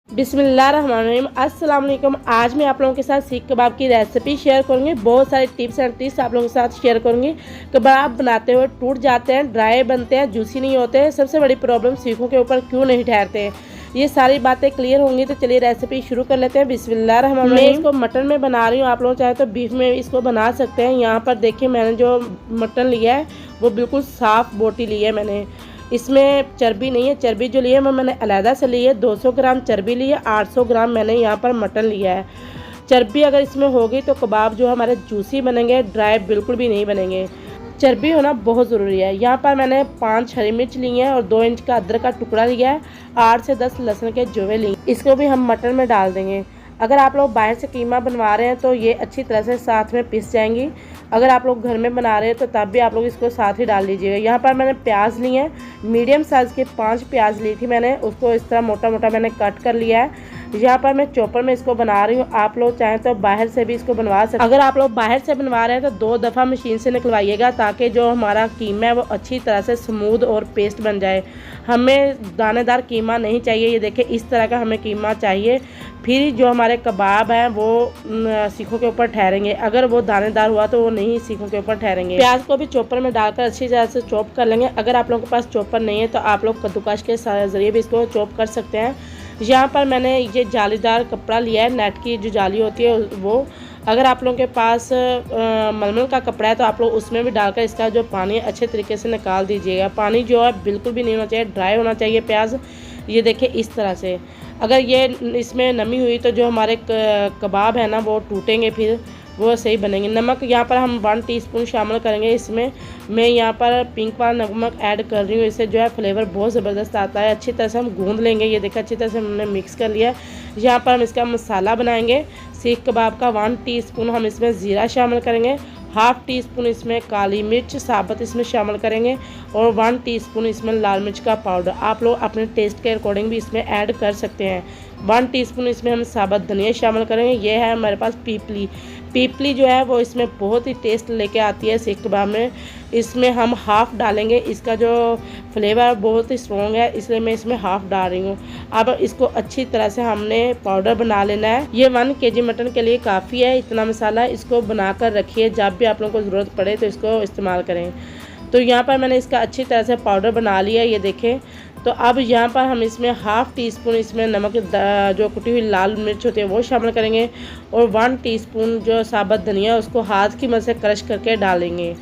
बिस्मिल्लाहिर्रहमानिर्रहीम। अस्सलाम वालेकुम। आज मैं आप लोगों के साथ सीख कबाब की रेसिपी शेयर करूंगी। बहुत सारे टिप्स एंड ट्रिक्स आप लोगों के साथ शेयर करूंगी। कबाब बनाते हुए टूट जाते हैं, ड्राई बनते हैं, जूसी नहीं होते हैं। सबसे बड़ी प्रॉब्लम सीखों के ऊपर क्यों नहीं ठहरते हैं, ये सारी बातें क्लियर होंगी। तो चलिए रेसिपी शुरू कर लेते हैं। बिस्मिल्लाहिर्रहमानिर्रहीम। मैं इसको मटन में बना रही हूँ, आप लोग चाहे तो बीफ में इसको बना सकते हैं। यहाँ पर देखिए मैंने जो मटन लिया है वो बिल्कुल साफ़ बोटी ली है मैंने। इसमें चर्बी नहीं है, चर्बी जो ली है वो मैंने अलहदा से ली है। 200 ग्राम चर्बी ली है, 800 ग्राम मैंने यहाँ पर मटन लिया है। चर्बी अगर इसमें होगी तो कबाब जो हमारे जूसी बनेंगे, ड्राई बिल्कुल भी नहीं बनेंगे। चर्बी होना बहुत ज़रूरी है। यहाँ पर मैंने 5 हरी मिर्च ली हैं और 2 इंच का अदरक का टुकड़ा लिया है, 8 से 10 लहसुन के जवे लिए। इसको भी हम मटन में डाल देंगे। अगर आप लोग बाहर से कीमा बनवा रहे हैं तो ये अच्छी तरह से साथ में पिस जाएंगी। अगर आप लोग घर में बना रहे हैं तो तब भी आप लोग इसको साथ ही डाल लीजिएगा। यहाँ पर मैंने प्याज लिए हैं, मीडियम साइज़ के 5 प्याज ली थी मैंने, उसको इस तरह मोटा मोटा मैंने कट कर लिया है। यहाँ पर मैं चॉपर में इसको बना रही हूँ। आप लोग चाहें तो बाहर से भी इसको बनवा सकते हैं। अगर आप लोग बाहर से बनवा रहे हैं तो 2 दफ़ा मशीन से निकलवाइएगा ताकि जो हमारा कीमा है वो अच्छी तरह से स्मूथ और पेस्ट बन जाए। हमें दानेदार कीमा नहीं चाहिए। ये देखिए इस तरह का हमें कीमा चाहिए, फिर जो हमारे कबाब हैं वो सीखों के ऊपर ठहरेंगे। अगर वो दानेदार हुआ तो वो नहीं सीखों के ऊपर ठहरेंगे। प्याज को भी चॉपर में डालकर अच्छी तरह से चॉप कर लेंगे। अगर आप लोगों के पास चॉपर नहीं है तो आप लोग कद्दूकस के ज़रिए भी इसको चॉप कर सकते हैं। यहाँ पर मैंने ये जालीदार कपड़ा लिया है, नेट की जो जाली होती है वो। अगर आप लोगों के पास मलमल का कपड़ा है तो आप लोग उसमें भी डालकर इसका जो पानी अच्छे तरीके से निकाल दीजिएगा। पानी जो है बिल्कुल भी नहीं होना चाहिए, ड्राई होना चाहिए प्याज। ये देखिए इस तरह से। अगर ये इसमें नमी हुई तो जो हमारे कबाब है ना वो टूटेंगे, फिर वो सही बनेंगे। नमक यहाँ पर हम 1 टीस्पून शामिल करेंगे इसमें। मैं यहाँ पर पिंक वाला नमक ऐड कर रही हूँ, इससे जो है फ्लेवर बहुत ज़बरदस्त आता है। अच्छी तरह से हम गूंद लेंगे। ये देखिए अच्छी तरह से हमने मिक्स कर लिया है। यहाँ पर हम इसका मसाला बनाएंगे। सीख कबाब का 1 टीस्पून हम इसमें ज़ीरा शामिल करेंगे, 1/2 टीस्पून इसमें काली मिर्च साबुत इसमें शामिल करेंगे और 1 टीस्पून इसमें लाल मिर्च का पाउडर। आप लोग अपने टेस्ट के अकॉर्डिंग भी इसमें ऐड कर सकते हैं। 1 टीस्पून इसमें हम साबुत धनिया शामिल करेंगे। ये है हमारे पास पीपली। पीपली जो है वो इसमें बहुत ही टेस्ट लेके आती है सीख कबाब में। इसमें हम हाफ़ डालेंगे। इसका जो फ्लेवर बहुत ही स्ट्रॉन्ग है इसलिए मैं इसमें हाफ़ डाल रही हूँ। अब इसको अच्छी तरह से हमने पाउडर बना लेना है। ये 1 केजी मटन के लिए काफ़ी है इतना मसाला। इसको बनाकर रखिए, जब भी आप लोगों को ज़रूरत पड़े तो इसको इस्तेमाल करें। तो यहाँ पर मैंने इसका अच्छी तरह से पाउडर बना लिया, ये देखें। तो अब यहाँ पर हम इसमें 1/2 टीस्पून इसमें नमक जो कुटी हुई लाल मिर्च होती है वो शामिल करेंगे और 1 टीस्पून जो साबुत धनिया उसको हाथ की मदद से क्रश करके डालेंगे।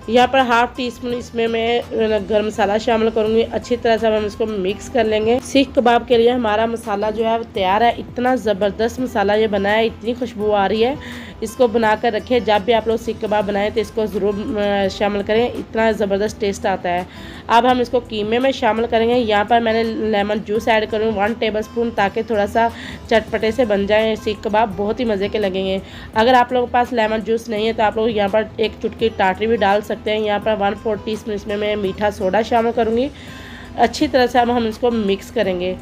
यहाँ पर 1/2 टीस्पून इसमें मैं गरम मसाला शामिल करूँगी। अच्छी तरह से हम इसको मिक्स कर लेंगे। सीख कबाब के लिए हमारा मसाला जो है वो तैयार है। इतना ज़बरदस्त मसाला ये बना है, इतनी खुशबू आ रही है। इसको बनाकर रखिए, जब भी आप लोग सीख कबाब बनाएं तो इसको ज़रूर शामिल करें, इतना ज़बरदस्त टेस्ट आता है। अब हम इसको कीमे में शामिल करेंगे। यहाँ पर मैंने लेमन जूस ऐड करूँ 1 टेबलस्पून, ताकि थोड़ा सा चटपटे से बन जाए सीख कबाब, बहुत ही मज़े के लगेंगे। अगर आप लोगों के पास लेमन जूस नहीं है तो आप लोग यहाँ पर 1 चुटकी टाटरी भी डाल सकते हैं। यहाँ पर 1/4 टीस्पून इसमें मैं मीठा सोडा शामिल करूँगी। अच्छी तरह से अब हम इसको मिक्स करेंगे।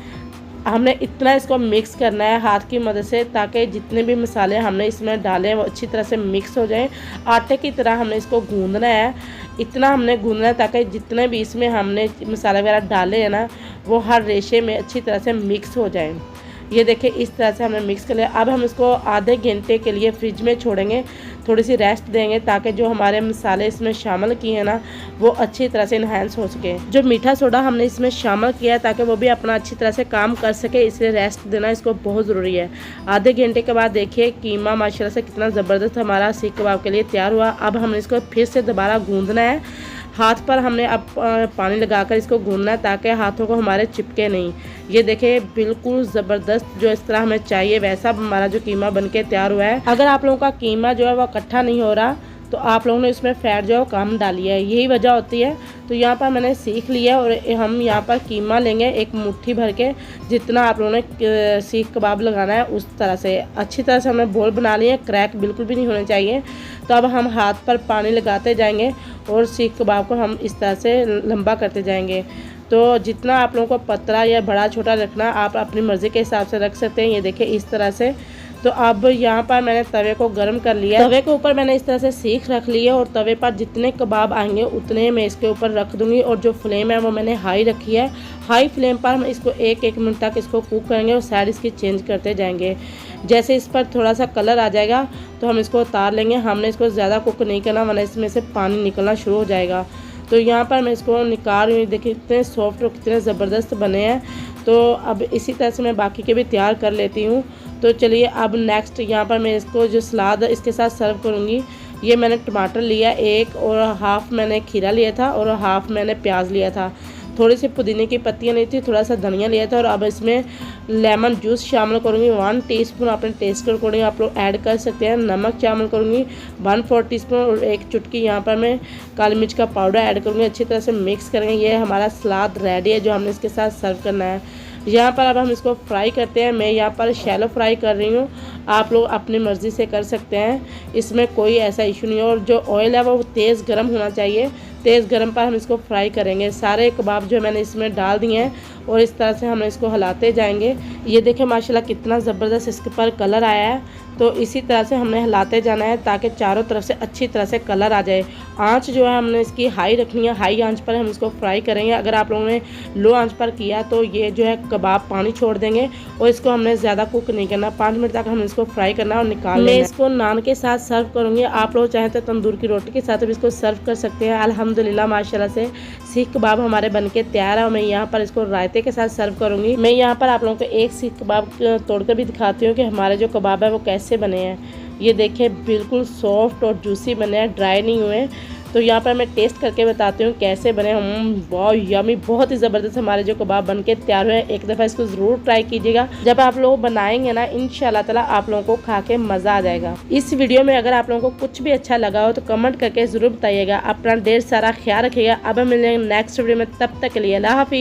हमने इतना इसको मिक्स करना है हाथ की मदद से, ताकि जितने भी मसाले हमने इसमें डाले हैं वो अच्छी तरह से मिक्स हो जाएं। आटे की तरह हमने इसको गूंदना है। इतना हमने गूंदना है ताकि जितने भी इसमें हमने मसाले वगैरह डाले हैं ना वो हर रेशे में अच्छी तरह से मिक्स हो जाएं। ये देखिए इस तरह से हमने मिक्स कर लिया। अब हम इसको आधे घंटे के लिए फ्रिज में छोड़ेंगे, थोड़ी सी रेस्ट देंगे, ताकि जो हमारे मसाले इसमें शामिल किए हैं ना वो अच्छी तरह से इन्हांस हो सके। जो मीठा सोडा हमने इसमें शामिल किया है ताकि वो भी अपना अच्छी तरह से काम कर सके, इसलिए रेस्ट देना इसको बहुत ज़रूरी है। आधे घंटे के बाद देखिए कीमा माशाल्लाह से कितना ज़बरदस्त हमारा सीख कबाब के लिए तैयार हुआ। अब हमने इसको फिर से दोबारा गूंदना है। हाथ पर हमने अब पानी लगाकर इसको गूंदना है ताकि हाथों को हमारे चिपके नहीं। ये देखिए बिल्कुल ज़बरदस्त जो इस तरह हमें चाहिए वैसा हमारा जो कीमा बनके तैयार हुआ है। अगर आप लोगों का कीमा जो है वो इकट्ठा नहीं हो रहा तो आप लोगों ने इसमें फ़ैट जो है कम डाली है, यही वजह होती है। तो यहाँ पर मैंने सीख लिया और हम यहाँ पर कीमा लेंगे 1 मुट्ठी भर के, जितना आप लोगों ने सीख कबाब लगाना है उस तरह से। अच्छी तरह से हमने बोल बना लिए, क्रैक बिल्कुल भी नहीं होने चाहिए। तो अब हम हाथ पर पानी लगाते जाएंगे और सीख कबाब को हम इस तरह से लंबा करते जाएंगे। तो जितना आप लोगों को पतला या बड़ा छोटा रखना आप अपनी मर्ज़ी के हिसाब से रख सकते हैं। ये देखिए इस तरह से। तो अब यहाँ पर मैंने तवे को गर्म कर लिया। तवे के ऊपर मैंने इस तरह से सीख रख ली है और तवे पर जितने कबाब आएंगे उतने मैं इसके ऊपर रख दूँगी। और जो फ्लेम है वो मैंने हाई रखी है। हाई फ्लेम पर हम इसको एक मिनट तक इसको कुक करेंगे और साइड इसकी चेंज करते जाएंगे। जैसे इस पर थोड़ा सा कलर आ जाएगा तो हम इसको उतार लेंगे। हमने इसको ज़्यादा कुक नहीं करना वरना इसमें से पानी निकलना शुरू हो जाएगा। तो यहाँ पर मैं इसको निकाल रही हूँ। देखिए कितने सॉफ्ट और कितने ज़बरदस्त बने हैं। तो अब इसी तरह से मैं बाकी के भी तैयार कर लेती हूँ। तो चलिए अब नेक्स्ट यहाँ पर मैं इसको जो सलाद इसके साथ सर्व करूँगी। ये मैंने टमाटर लिया एक और हाफ़ मैंने खीरा लिया था और हाफ़ मैंने प्याज लिया था। थोड़ी सी पुदीने की पत्तियाँ ली थी, थोड़ा सा धनिया लिया था। और अब इसमें लेमन जूस शामिल करूँगी। 1 टीस्पून अपने टेस्ट के अकॉर्डिंग आप लोग ऐड कर सकते हैं। नमक शामिल करूँगी 1/4 टीस्पून और 1 चुटकी यहाँ पर मैं काली मिर्च का पाउडर ऐड करूँगी। अच्छी तरह से मिक्स करेंगे। ये हमारा सलाद रेडी है जो हमने इसके साथ सर्व करना है। यहाँ पर अब हम इसको फ्राई करते हैं। मैं यहाँ पर शैलो फ्राई कर रही हूँ, आप लोग अपनी मर्ज़ी से कर सकते हैं, इसमें कोई ऐसा इशू नहीं है। और जो ऑयल है वो तेज़ गर्म होना चाहिए। तेज़ गर्म पर हम इसको फ्राई करेंगे। सारे कबाब जो मैंने इसमें डाल दिए हैं और इस तरह से हम इसको हिलाते जाएंगे। ये देखें माशाल्लाह कितना ज़बरदस्त इसके पर कलर आया है। तो इसी तरह से हमने हिलाते जाना है ताकि चारों तरफ से अच्छी तरह से कलर आ जाए। आंच जो है हमने इसकी हाई रखनी है। हाई आंच पर हम इसको फ्राई करेंगे। अगर आप लोगों ने लो आंच पर किया तो ये जो है कबाब पानी छोड़ देंगे और इसको हमने ज़्यादा कुक नहीं करना। 5 मिनट तक हम इसको फ्राई करना और निकाल लेना। मैं इसको नान के साथ सर्व करूँगी। आप लोग चाहें तो तंदूर की रोटी के साथ भी इसको सर्व कर सकते हैं। अल्हम्दुलिल्लाह माशाल्लाह से सीख कबाब हमारे बनके तैयार है। और मैं यहाँ पर इसको रायते के साथ सर्व करूँगी। मैं यहाँ पर आप लोगों को एक सीख कबाब तोड़कर भी दिखाती हूँ कि हमारे जो कबाब है वो कैसे बने हैं। ये देखें बिल्कुल सॉफ्ट और जूसी बने हैं, ड्राई नहीं हुए। तो यहाँ पर मैं टेस्ट करके बताती हूँ कैसे बने। बहुत यमी, बहुत ही ज़बरदस्त हमारे जो कबाब बनके तैयार हुए हैं। एक दफ़ा इसको ज़रूर ट्राई कीजिएगा। जब आप लोग बनाएंगे ना इंशाल्लाह ताला आप लोगों को खा के मज़ा आ जाएगा। इस वीडियो में अगर आप लोगों को कुछ भी अच्छा लगा हो तो कमेंट करके ज़रूर बताइएगा। अपना ढेर सारा ख्याल रखिएगा। अब हम मिलेंगे नेक्स्ट वीडियो में, तब तक के लिए अल्लाह हाफिज़।